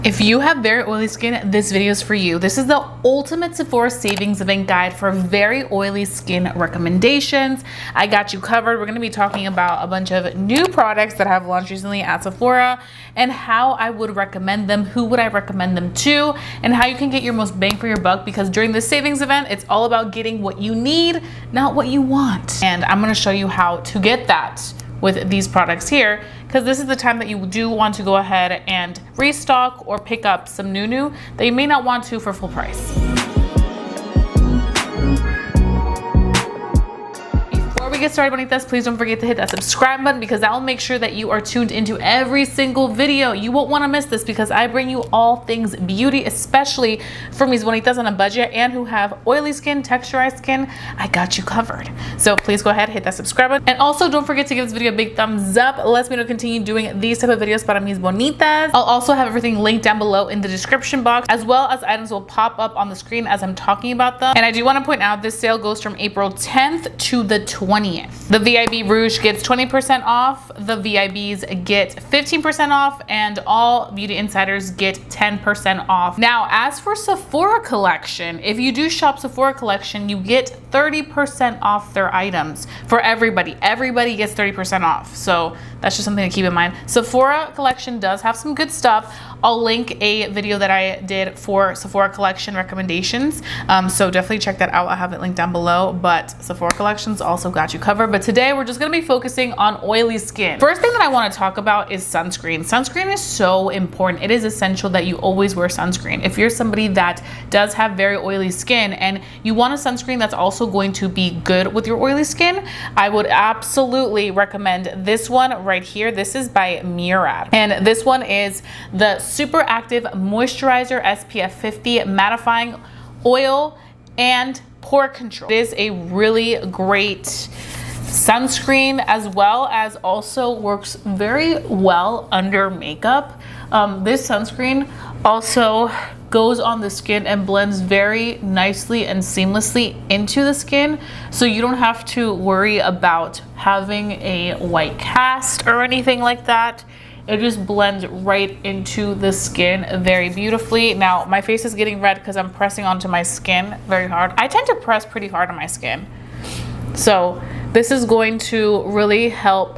If you have very oily skin, this video is for you. This is the ultimate Sephora Savings Event guide for very oily skin recommendations. I got you covered. We're going to be talking about a bunch of new products that have launched recently at Sephora and how I would recommend them, who would I recommend them to, and how you can get your most bang for your buck, because during this savings event, it's all about getting what you need, not what you want. And I'm going to show you how to get that with these products here, because this is the time that you do want to go ahead and restock or pick up some new that you may not want to for full price. Get started, bonitas, please don't forget to hit that subscribe button, because that will make sure that you are tuned into every single video. You won't want to miss this, because I bring you all things beauty, especially for mis bonitas on a budget and who have oily skin, texturized skin. I got you covered. So please go ahead, hit that subscribe button, and also don't forget to give this video a big thumbs up. It lets me know to continue doing these type of videos para mis bonitas. I'll also have everything linked down below in the description box, as well as items will pop up on the screen as I'm talking about them. And I do want to point out, this sale goes from April 10th to the 20th. The VIB Rouge gets 20% off, the VIBs get 15% off, and all Beauty Insiders get 10% off. Now, as for Sephora Collection, if you do shop Sephora Collection, you get 30% off their items for everybody. Everybody gets 30% off. So that's just something to keep in mind. Sephora Collection does have some good stuff. I'll link a video that I did for Sephora Collection recommendations. So definitely check that out. I'll have it linked down below, but Sephora Collections also got you covered. But today we're just gonna be focusing on oily skin. First thing that I wanna talk about is sunscreen. Sunscreen is so important. It is essential that you always wear sunscreen. If you're somebody that does have very oily skin and you want a sunscreen that's also going to be good with your oily skin, I would absolutely recommend this one right here. This is by Murad. And this one is the Super Active Moisturizer SPF 50 Mattifying Oil and Pore Control. It is a really great sunscreen, as well as also works very well under makeup. This sunscreen also goes on the skin and blends very nicely and seamlessly into the skin, so you don't have to worry about having a white cast or anything like that. It just blends right into the skin very beautifully. Now, my face is getting red because I'm pressing onto my skin very hard. I tend to press pretty hard on my skin. So this is going to really help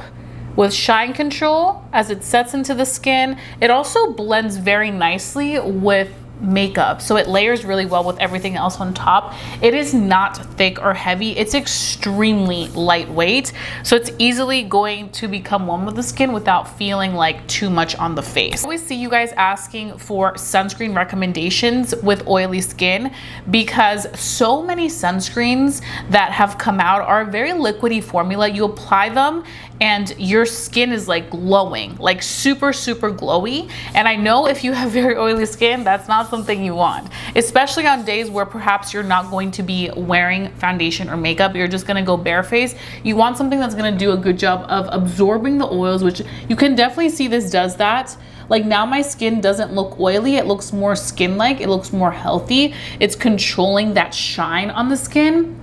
with shine control as it sets into the skin. It also blends very nicely with makeup, so it layers really well with everything else on top. It is not thick or heavy. It's extremely lightweight, so it's easily going to become one with the skin without feeling like too much on the face. I always see you guys asking for sunscreen recommendations with oily skin, because so many sunscreens that have come out are very liquidy formula. You apply them and your skin is like glowing, like super glowy. And I know if you have very oily skin, that's not something you want, especially on days where perhaps you're not going to be wearing foundation or makeup, you're just gonna go barefaced. You want something that's gonna do a good job of absorbing the oils, which you can definitely see this does that. Like now my skin doesn't look oily, it looks more skin-like, it looks more healthy. It's controlling that shine on the skin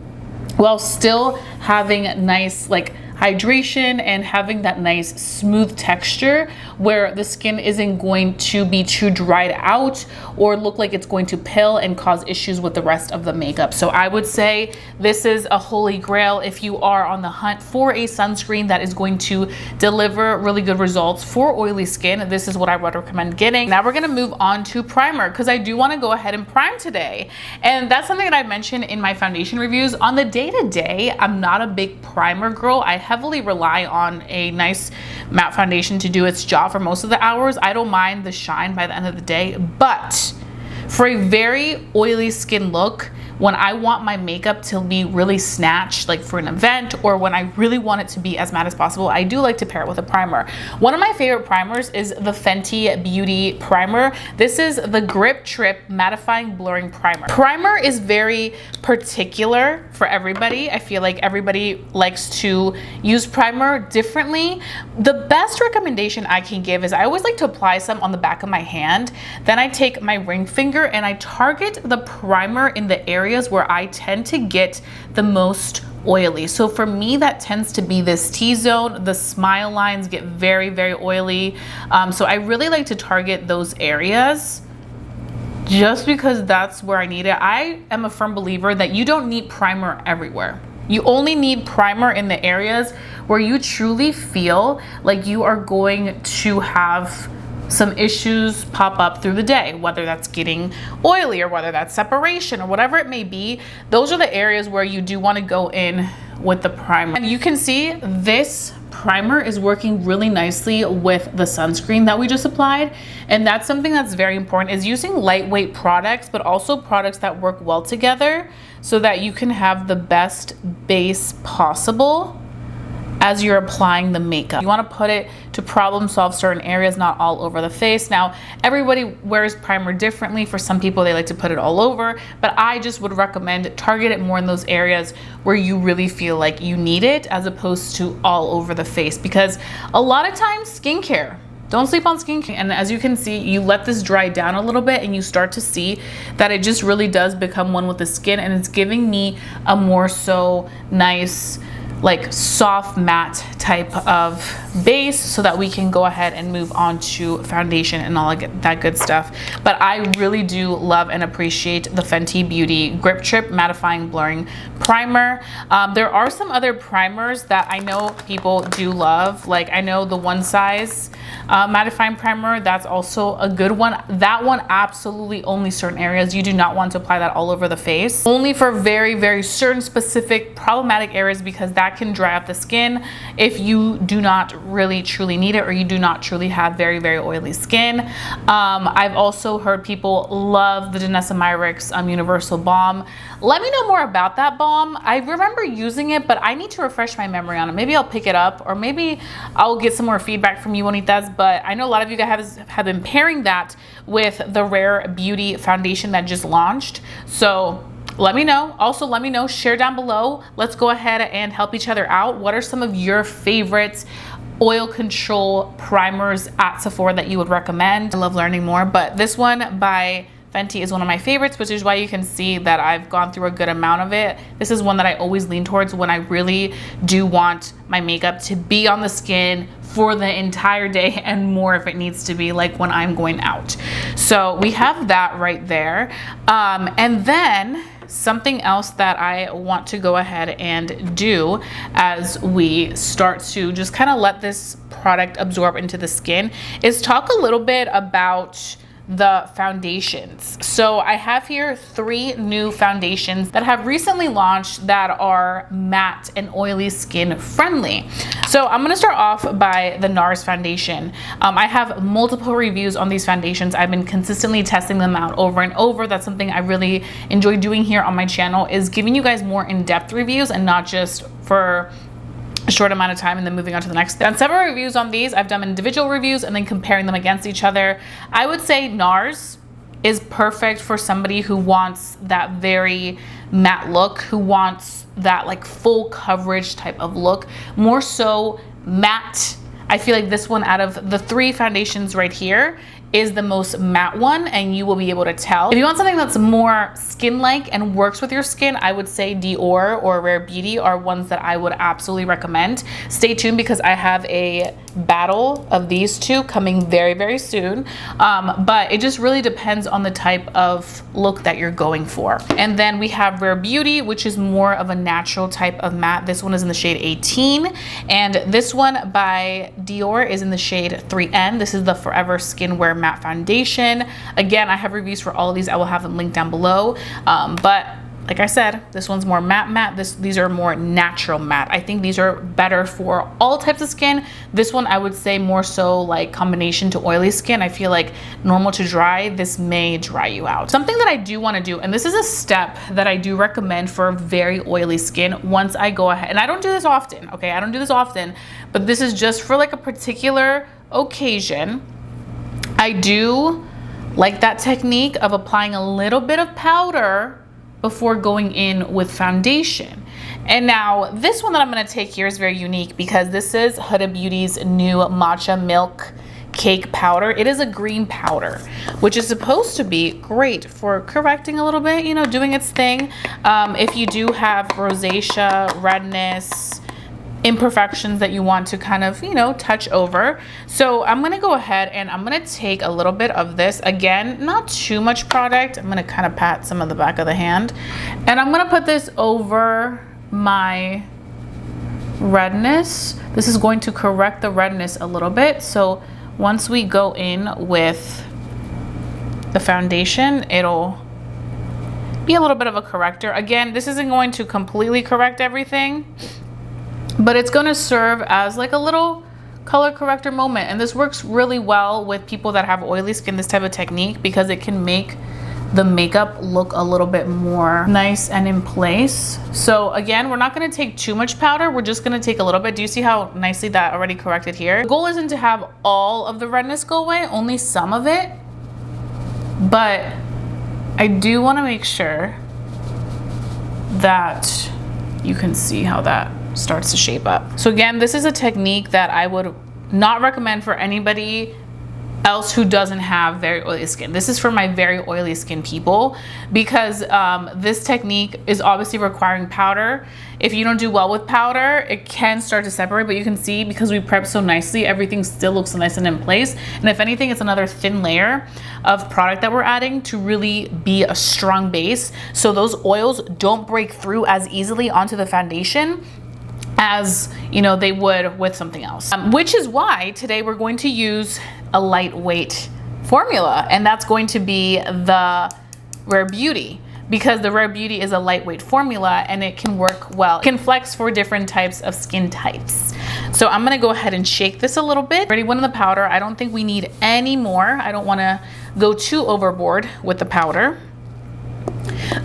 while still having nice like hydration and having that nice smooth texture where the skin isn't going to be too dried out or look like it's going to peel and cause issues with the rest of the makeup. So I would say this is a holy grail if you are on the hunt for a sunscreen that is going to deliver really good results for oily skin. This is what I would recommend getting. Now we're gonna move on to primer, because I do want to go ahead and prime today. And that's something that I mentioned in my foundation reviews. On the day-to-day, I'm not a big primer girl. I heavily rely on a nice matte foundation to do its job for most of the hours. I don't mind the shine by the end of the day, but for a very oily skin look, when I want my makeup to be really snatched, like for an event, or when I really want it to be as matte as possible, I do like to pair it with a primer. One of my favorite primers is the Fenty Beauty Primer. This is the Grip Trip Mattifying Blurring Primer. Primer is very particular for everybody. I feel like everybody likes to use primer differently. The best recommendation I can give is I always like to apply some on the back of my hand. Then I take my ring finger and I target the primer in the area where I tend to get the most oily. So for me, that tends to be this T-zone. The smile lines get very, very oily. So I really like to target those areas just because that's where I need it. I am a firm believer that you don't need primer everywhere. You only need primer in the areas where you truly feel like you are going to have some issues pop up through the day, whether that's getting oily or whether that's separation or whatever it may be. Those are the areas where you do want to go in with the primer. And you can see this primer is working really nicely with the sunscreen that we just applied. And that's something that's very important, is using lightweight products, but also products that work well together so that you can have the best base possible as you're applying the makeup. You want to put it to problem solve certain areas, not all over the face. Now, everybody wears primer differently. For some people, they like to put it all over, but I just would recommend target it more in those areas where you really feel like you need it, as opposed to all over the face. Because a lot of times, skincare, don't sleep on skincare. And as you can see, you let this dry down a little bit and you start to see that it just really does become one with the skin, and it's giving me a more so nice, like soft matte type of base, so that we can go ahead and move on to foundation and all that good stuff. But I really do love and appreciate the Fenty Beauty Grip Trip Mattifying Blurring Primer. There are some other primers that I know people do love. Like, I know the One Size mattifying primer, that's also a good one. That one absolutely only certain areas. You do not want to apply that all over the face. Only for very, very certain specific problematic areas, because that can dry up the skin if you do not really truly need it, or you do not truly have very, very oily skin. I've also heard people love the Danessa Myricks Universal Balm. Let me know more about that balm. I remember using it, but I need to refresh my memory on it. Maybe I'll pick it up, or maybe I'll get some more feedback from you, bonitas. But I know a lot of you guys have been pairing that with the Rare Beauty foundation that just launched. So let me know. Also, let me know, share down below. Let's go ahead and help each other out. What are some of your favorites oil control primers at Sephora that you would recommend? I love learning more, but this one by Fenty is one of my favorites, which is why you can see that I've gone through a good amount of it. This is one that I always lean towards when I really do want my makeup to be on the skin for the entire day, and more if it needs to be, like when I'm going out. So we have that right there. And then something else that I want to go ahead and do as we start to just kind of let this product absorb into the skin is talk a little bit about the foundations. So I have here 3 new foundations that have recently launched that are matte and oily skin friendly. So I'm gonna start off by the NARS foundation. I have multiple reviews on these foundations. I've been consistently testing them out over and over. That's something I really enjoy doing here on my channel, is giving you guys more in-depth reviews and not just for a short amount of time and then moving on to the next. I've done several reviews on these. I've done individual reviews and then comparing them against each other. I would say NARS is perfect for somebody who wants that very matte look, who wants that like full coverage type of look, more so matte. I feel like this one out of the 3 foundations right here is the most matte one, and you will be able to tell. If you want something that's more skin-like and works with your skin, I would say Dior or Rare Beauty are ones that I would absolutely recommend. Stay tuned, because I have a battle of these 2 coming very, very soon. But it just really depends on the type of look that you're going for. And then we have Rare Beauty, which is more of a natural type of matte. This one is in the shade 18, and this one by Dior is in the shade 3N. This is the Forever Skin Wear Matte Foundation. Again, I have reviews for all of these. I will have them linked down below. But like I said, this one's more matte. These are more natural matte. I think these are better for all types of skin. This one I would say more so like combination to oily skin. I feel like normal to dry, this may dry you out. Something that I do want to do, and this is a step that I do recommend for very oily skin, once I go ahead, and I don't do this often, okay? I don't do this often, but this is just for like a particular occasion. I do like that technique of applying a little bit of powder before going in with foundation. And now this one that I'm gonna take here is very unique, because this is Huda Beauty's new Matcha Milk cake powder. It is a green powder, which is supposed to be great for correcting a little bit, you know, doing its thing. If you do have rosacea, redness, imperfections that you want to kind of, you know, touch over. So I'm gonna go ahead and I'm gonna take a little bit of this. Again, not too much product. I'm gonna kind of pat some of the back of the hand. And I'm gonna put this over my redness. This is going to correct the redness a little bit. So once we go in with the foundation, it'll be a little bit of a corrector. Again, this isn't going to completely correct everything, but it's going to serve as like a little color corrector moment. And this works really well with people that have oily skin, this type of technique, because it can make the makeup look a little bit more nice and in place. So again, we're not going to take too much powder. We're just going to take a little bit. Do you see how nicely that already corrected here? The goal isn't to have all of the redness go away, only some of it. But I do want to make sure that you can see how that starts to shape up. So again, this is a technique that I would not recommend for anybody else who doesn't have very oily skin. This is for my very oily skin people, because this technique is obviously requiring powder. If you don't do well with powder, it can start to separate, but you can see because we prepped so nicely, everything still looks nice and in place. And if anything, it's another thin layer of product that we're adding to really be a strong base, so those oils don't break through as easily onto the foundation as, you know, they would with something else. Which is why today we're going to use a lightweight formula, and that's going to be the Rare Beauty, because the Rare Beauty is a lightweight formula and it can work well. It can flex for different types of skin types. So I'm gonna go ahead and shake this a little bit. Already went in the powder. I don't think we need any more. I don't wanna go too overboard with the powder.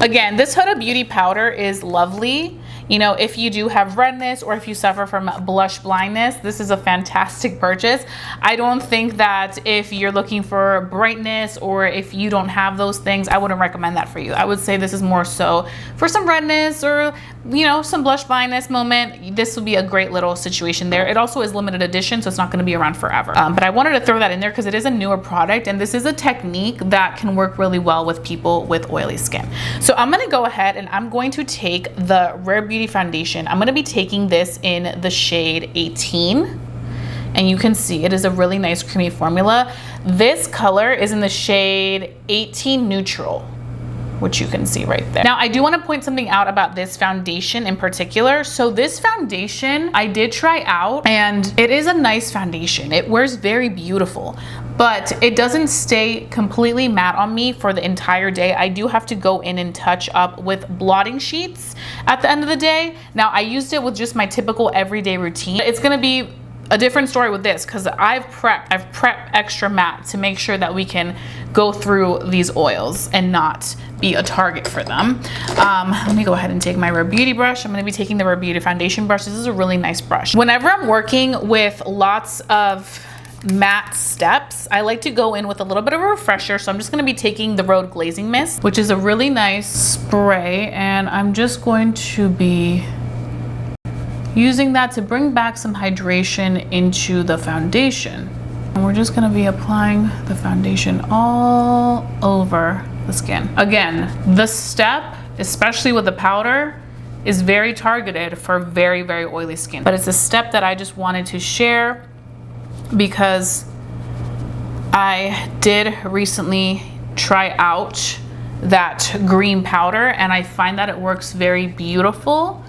Again, this Huda Beauty powder is lovely. You know, if you do have redness or if you suffer from blush blindness, this is a fantastic purchase. I don't think that if you're looking for brightness or if you don't have those things, I wouldn't recommend that for you. I would say this is more so for some redness or, you know, some blush blindness moment. This would be a great little situation there. It also is limited edition, so it's not going to be around forever. But I wanted to throw that in there because it is a newer product, and this is a technique that can work really well with people with oily skin. So I'm going to go ahead and I'm going to take the Rare Beauty foundation. I'm going to be taking this in the shade 18, and you can see it is a really nice creamy formula. This color is in the shade 18 Neutral, which you can see right there. Now I do want to point something out about this foundation in particular. So this foundation I did try out, and it is a nice foundation. It wears very beautiful, but it doesn't stay completely matte on me for the entire day. I do have to go in and touch up with blotting sheets at the end of the day. Now I used it with just my typical everyday routine. It's gonna be a different story with this because I've prepped extra matte to make sure that we can go through these oils and not be a target for them. Let me go ahead and take my Rare Beauty brush. I'm going to be taking the Rare Beauty foundation brush. This is a really nice brush. Whenever I'm working with lots of matte steps, I like to go in with a little bit of a refresher. So I'm just going to be taking the Road Glazing Mist, which is a really nice spray, and I'm just going to be using that to bring back some hydration into the foundation. And we're just gonna be applying the foundation all over the skin. Again, the step, especially with the powder, is very targeted for very, very oily skin. But it's a step that I just wanted to share because I did recently try out that green powder, and I find that it works very beautiful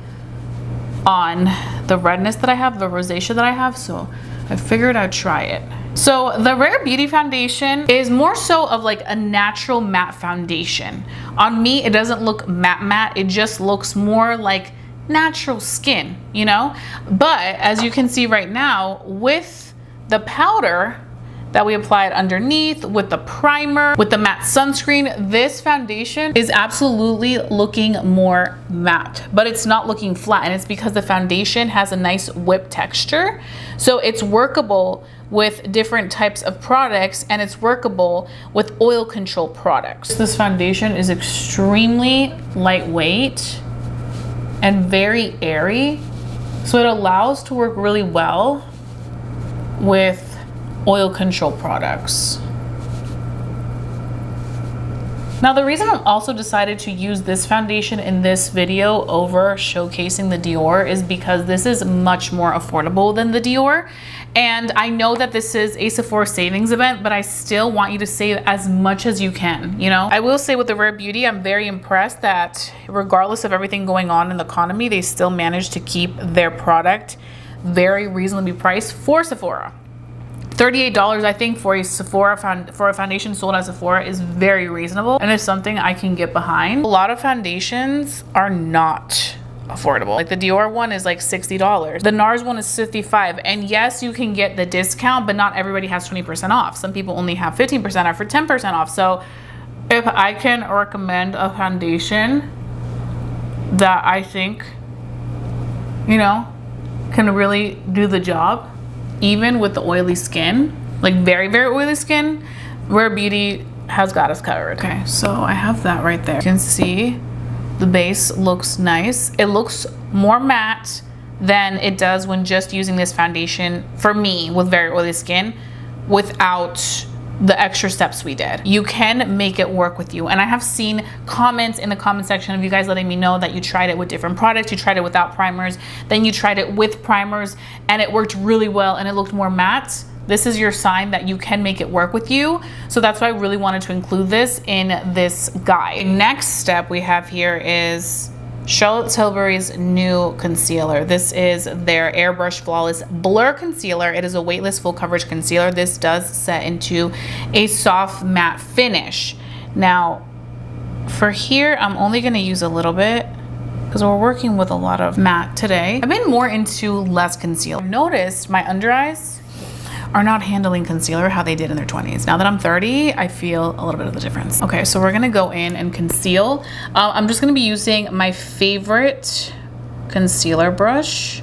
on the redness that I have, the rosacea that I have, so I figured I'd try it. So the Rare Beauty foundation is more so of like a natural matte foundation. On me, it doesn't look matte, it just looks more like natural skin, you know? But as you can see right now, with the powder that we applied underneath, with the primer, with the matte sunscreen, this foundation is absolutely looking more matte, but it's not looking flat, and it's because the foundation has a nice whip texture. So it's workable with different types of products, and it's workable with oil control products. This foundation is extremely lightweight and very airy, so it allows to work really well with oil control products. Now the reason I'm also decided to use this foundation in this video over showcasing the Dior is because this is much more affordable than the Dior. And I know that this is a Sephora Savings Event, but I still want you to save as much as you can, you know? I will say with the Rare Beauty, I'm very impressed that regardless of everything going on in the economy, they still managed to keep their product very reasonably priced for Sephora. $38 I think for a foundation sold at Sephora is very reasonable, and it's something I can get behind. A lot of foundations are not affordable. Like the Dior one is like $60. The NARS one is $55. And yes, you can get the discount, but not everybody has 20% off. Some people only have 15% off or 10% off. So if I can recommend a foundation that I think, you know, can really do the job, even with the oily skin, like very, very oily skin, Rare Beauty has got us covered. Okay, so I have that right there. You can see the base looks nice. It looks more matte than it does when just using this foundation for me with very oily skin without the extra steps we did. You can make it work with you. And I have seen comments in the comment section of you guys letting me know that you tried it with different products, you tried it without primers, then you tried it with primers and it worked really well and it looked more matte. This is your sign that you can make it work with you. So that's why I really wanted to include this in this guide. Next step we have here is Charlotte Tilbury's new concealer. This is their Airbrush Flawless Blur Concealer. It is a weightless full coverage concealer. This does set into a soft matte finish. Now, for here, I'm only gonna use a little bit because we're working with a lot of matte today. I've been more into less concealer. I've noticed my under eyes are not handling concealer how they did in their 20s. Now that I'm 30, I feel a little bit of the difference. Okay, so we're gonna go in and conceal. I'm just gonna be using my favorite concealer brush,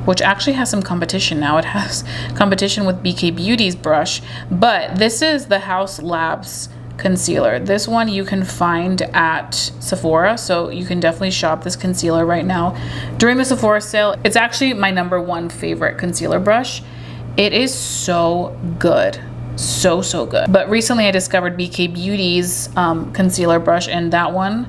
which actually has some competition now. It has competition with BK Beauty's brush, but this is the House Labs concealer. This one you can find at Sephora, so you can definitely shop this concealer right now during the Sephora sale. It's actually my #1 favorite concealer brush. It is so good, so good. But recently I discovered BK Beauty's concealer brush, and that one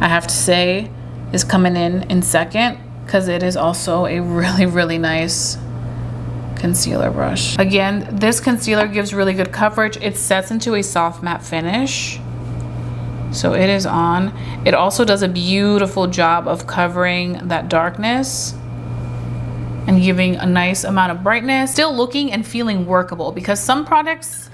I have to say is coming in second because it is also a really nice concealer brush. Again, this concealer gives really good coverage. It sets into a soft matte finish, so it is on. It also does a beautiful job of covering that darkness and giving a nice amount of brightness, still looking and feeling workable, because some products,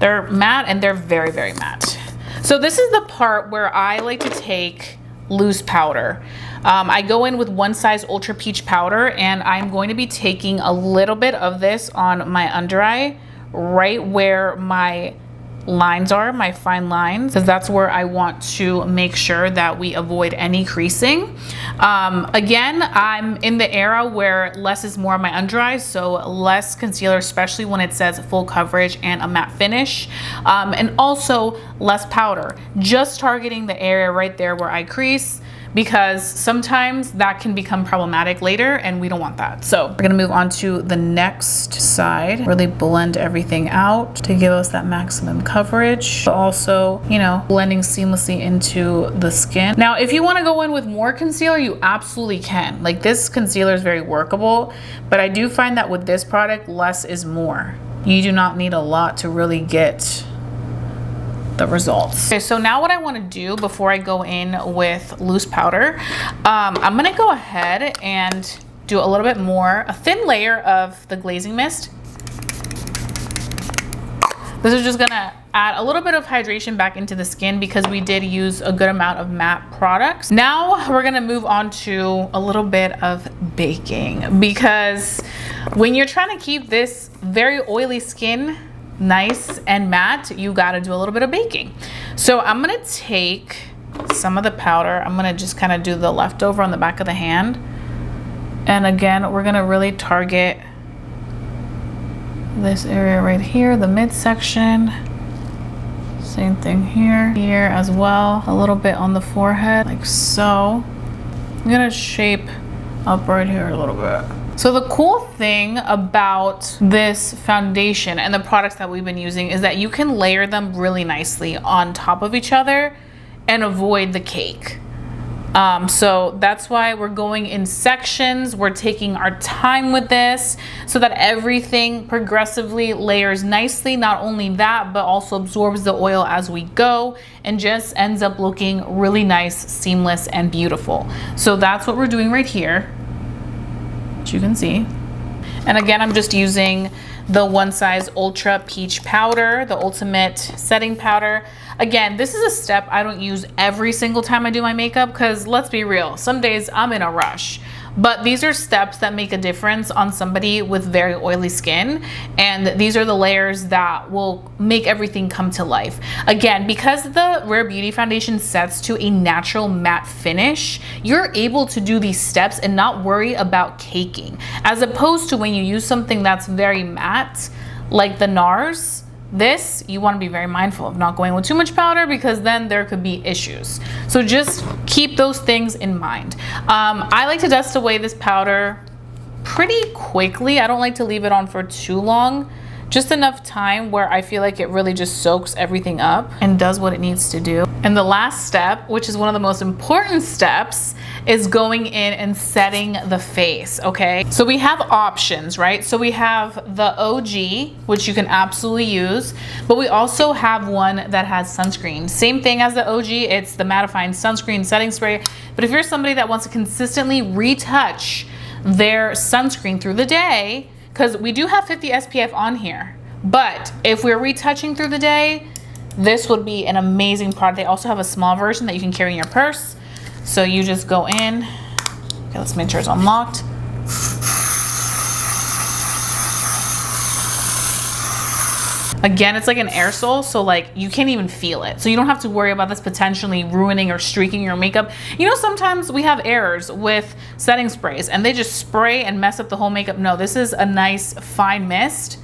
they're matte and they're very matte. So this is the part where I like to take loose powder. I go in with One Size Ultra Peach powder, and I'm going to be taking a little bit of this on my under eye, right where my lines are, my fine lines, because that's where I want to make sure that we avoid any creasing. Again, I'm in the era where less is more on my under eyes, so less concealer, especially when it says full coverage and a matte finish, and also less powder, just targeting the area right there where I crease, because sometimes that can become problematic later and we don't want that. So we're gonna move on to the next side, really blend everything out to give us that maximum coverage, but also, you know, blending seamlessly into the skin. Now, if you wanna go in with more concealer, you absolutely can. Like, this concealer is very workable, but I do find that with this product, less is more. You do not need a lot to really get the results. Okay, so now what I want to do before I go in with loose powder, I'm gonna go ahead and do a little bit more, a thin layer of the glazing mist. This is just gonna add a little bit of hydration back into the skin because we did use a good amount of matte products. Now we're gonna move on to a little bit of baking, because when you're trying to keep this very oily skin nice and matte, you got to do a little bit of baking. So I'm gonna take some of the powder, I'm gonna just kind of do the leftover on the back of the hand, and again we're gonna really target this area right here, the midsection. Same thing here as well, a little bit on the forehead like so. I'm gonna shape up right here a little bit. So the cool thing about this foundation and the products that we've been using is that you can layer them really nicely on top of each other and avoid the cake. So that's why we're going in sections. We're taking our time with this so that everything progressively layers nicely. Not only that, but also absorbs the oil as we go and just ends up looking really nice, seamless, and beautiful. So that's what we're doing right here, as you can see. And again, I'm just using the One Size Ultra Peach Powder, the ultimate setting powder. Again, this is a step I don't use every single time I do my makeup because let's be real, some days I'm in a rush. But these are steps that make a difference on somebody with very oily skin. And these are the layers that will make everything come to life. Again, because the Rare Beauty foundation sets to a natural matte finish, you're able to do these steps and not worry about caking. As opposed to when you use something that's very matte, like the NARS, this, you want to be very mindful of not going with too much powder because then there could be issues. So just keep those things in mind. I like to dust away this powder pretty quickly. I don't like to leave it on for too long. Just enough time where I feel like it really just soaks everything up and does what it needs to do. And the last step, which is one of the most important steps, is going in and setting the face, okay? So we have options, right? So we have the OG, which you can absolutely use, but we also have one that has sunscreen. Same thing as the OG, it's the Mattifying Sunscreen Setting Spray. But if you're somebody that wants to consistently retouch their sunscreen through the day, because we do have 50 SPF on here, but if we're retouching through the day, this would be an amazing product. They also have a small version that you can carry in your purse. So you just go in. Okay, let's make sure it's unlocked. Again, it's like an aerosol, so like you can't even feel it. So you don't have to worry about this potentially ruining or streaking your makeup. You know, sometimes we have errors with setting sprays and they just spray and mess up the whole makeup. No, this is a nice fine mist.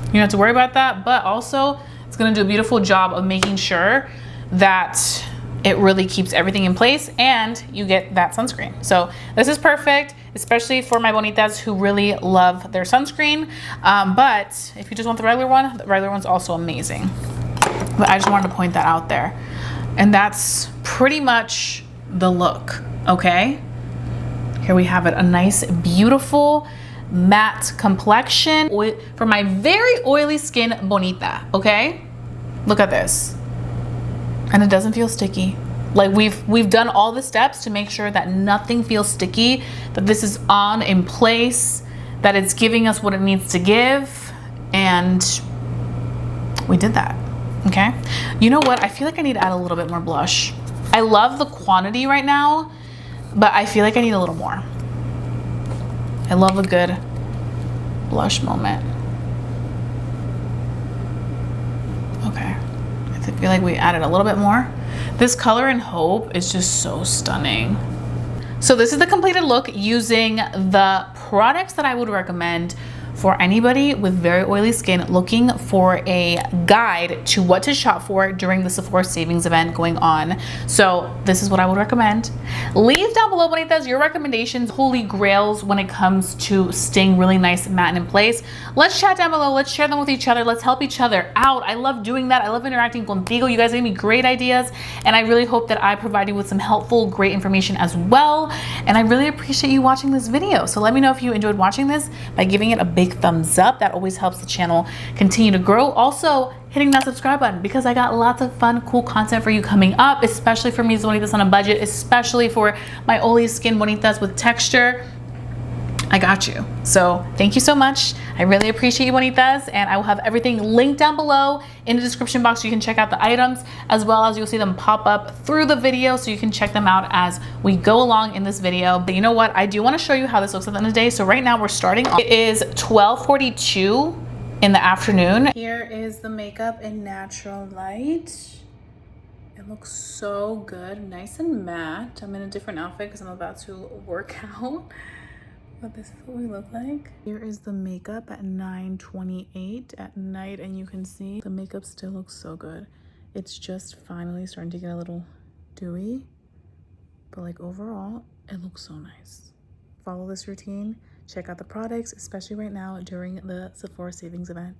You don't have to worry about that, but also it's gonna do a beautiful job of making sure that it really keeps everything in place and you get that sunscreen. So this is perfect, especially for my bonitas who really love their sunscreen. But if you just want the regular one's also amazing. But I just wanted to point that out there. And that's pretty much the look, okay? Here we have it, a nice, beautiful matte complexion for my very oily skin bonita, okay? Look at this. And it doesn't feel sticky. Like we've done all the steps to make sure that nothing feels sticky, that this is on in place, that it's giving us what it needs to give, and we did that, okay? You know what? I feel like I need to add a little bit more blush. I love the quantity right now, but I feel like I need a little more. I love a good blush moment. Okay. I feel like we added a little bit more. This color in Hope is just so stunning. So this is the completed look using the products that I would recommend for anybody with very oily skin looking for a guide to what to shop for during the Sephora Savings Event going on. So this is what I would recommend. Leave down below, bonitas, your recommendations, holy grails when it comes to staying really nice, matte, and in place. Let's chat down below. Let's share them with each other. Let's help each other out. I love doing that. I love interacting contigo. You guys gave me great ideas, and I really hope that I provide you with some helpful, great information as well. And I really appreciate you watching this video. So let me know if you enjoyed watching this by giving it a big thumbs up. That always helps the channel continue to grow. Also, hitting that subscribe button because I got lots of fun, cool content for you coming up, especially for me bonitas on a budget, especially for my oily skin bonitas with texture. I got you. So thank you so much. I really appreciate you, bonitas, and I will have everything linked down below in the description box so you can check out the items, as well as you'll see them pop up through the video so you can check them out as we go along in this video. But you know what? I do want to show you how this looks at the end of the day. So right now we're starting. It is 12:42 in the afternoon. Here is the makeup in natural light. It looks so good, nice and matte. I'm in a different outfit because I'm about to work out. But this is what we look like. Here is the makeup at 9:28 at night, and you can see the makeup still looks so good. It's just finally starting to get a little dewy, but like overall, It looks so nice. Follow this routine. Check out the products, especially right now during the Sephora Savings Event.